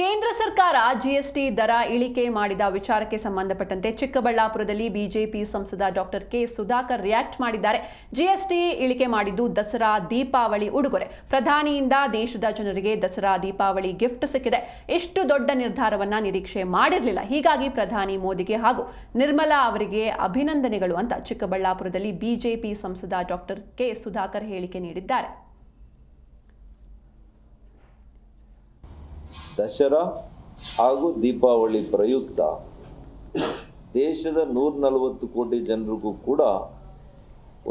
ಕೇಂದ್ರ ಸರ್ಕಾರ ಜಿಎಸ್ಟಿ ದರ ಇಳಿಕೆ ಮಾಡಿದ ವಿಚಾರಕ್ಕೆ ಸಂಬಂಧಪಟ್ಟಂತೆ ಚಿಕ್ಕಬಳ್ಳಾಪುರದಲ್ಲಿ ಬಿಜೆಪಿ ಸಂಸದ ಡಾಕ್ಟರ್ ಕೆ ಸುಧಾಕರ್ ರಿಯಾಕ್ಟ್ ಮಾಡಿದ್ದಾರೆ. ಜಿಎಸ್ಟಿ ಇಳಿಕೆ ಮಾಡಿದ್ದು ದಸರಾ ದೀಪಾವಳಿ ಉಡುಗೊರೆ. ಪ್ರಧಾನಿಯಿಂದ ದೇಶದ ಜನರಿಗೆ ದಸರಾ ದೀಪಾವಳಿ ಗಿಫ್ಟ್ ಸಿಕ್ಕಿದೆ. ಇಷ್ಟು ದೊಡ್ಡ ನಿರ್ಧಾರವನ್ನ ನಿರೀಕ್ಷೆ ಮಾಡಿರಲಿಲ್ಲ. ಹೀಗಾಗಿ ಪ್ರಧಾನಿ ಮೋದಿಗೆ ಹಾಗೂ ನಿರ್ಮಲಾ ಅವರಿಗೆ ಅಭಿನಂದನೆಗಳು ಅಂತ ಚಿಕ್ಕಬಳ್ಳಾಪುರದಲ್ಲಿ ಬಿಜೆಪಿ ಸಂಸದ ಡಾಕ್ಟರ್ ಕೆ ಸುಧಾಕರ್ ಹೇಳಿಕೆ ನೀಡಿದ್ದಾರೆ. ದಸರಾ ಹಾಗೂ ದೀಪಾವಳಿ ಪ್ರಯುಕ್ತ ದೇಶದ 140 ಕೋಟಿ ಜನರಿಗೂ ಕೂಡ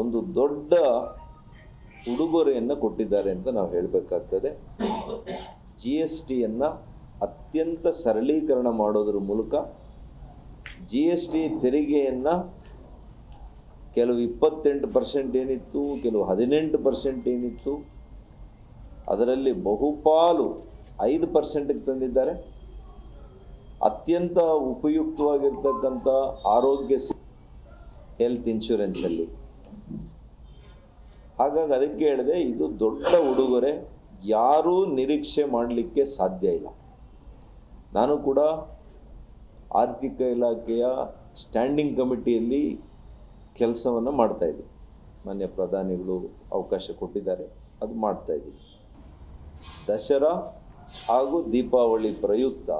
ಒಂದು ದೊಡ್ಡ ಉಡುಗೊರೆಯನ್ನು ಕೊಟ್ಟಿದ್ದಾರೆ ಅಂತ ನಾವು ಹೇಳಬೇಕಾಗ್ತದೆ. GSTಯನ್ನು ಅತ್ಯಂತ ಸರಳೀಕರಣ ಮಾಡೋದ್ರ ಮೂಲಕ GST ತೆರಿಗೆಯನ್ನು ಕೆಲವು 28% ಏನಿತ್ತು, ಕೆಲವು 18% ಏನಿತ್ತು, ಅದರಲ್ಲಿ ಬಹುಪಾಲು 5%ಗೆ ತಂದಿದ್ದಾರೆ. ಅತ್ಯಂತ ಉಪಯುಕ್ತವಾಗಿರ್ತಕ್ಕಂಥ ಆರೋಗ್ಯ ಹೆಲ್ತ್ ಇನ್ಶೂರೆನ್ಸಲ್ಲಿ. ಹಾಗಾಗಿ ಅದಕ್ಕೆ ಹೇಳಿದೆ, ಇದು ದೊಡ್ಡ ಉಡುಗೊರೆ, ಯಾರೂ ನಿರೀಕ್ಷೆ ಮಾಡಲಿಕ್ಕೆ ಸಾಧ್ಯ ಇಲ್ಲ. ನಾನು ಕೂಡ ಆರ್ಥಿಕ ಇಲಾಖೆಯ ಸ್ಟ್ಯಾಂಡಿಂಗ್ ಕಮಿಟಿಯಲ್ಲಿ ಕೆಲಸವನ್ನು ಮಾಡ್ತಾಯಿದ್ದೆ. ಮಾನ್ಯ ಪ್ರಧಾನಿಗಳು ಅವಕಾಶ ಕೊಟ್ಟಿದ್ದಾರೆ, ಅದು ಮಾಡ್ತಾಯಿದ್ದೀವಿ. ದಸರಾ ಹಾಗೂ ದೀಪಾವಳಿ ಪ್ರಯುಕ್ತ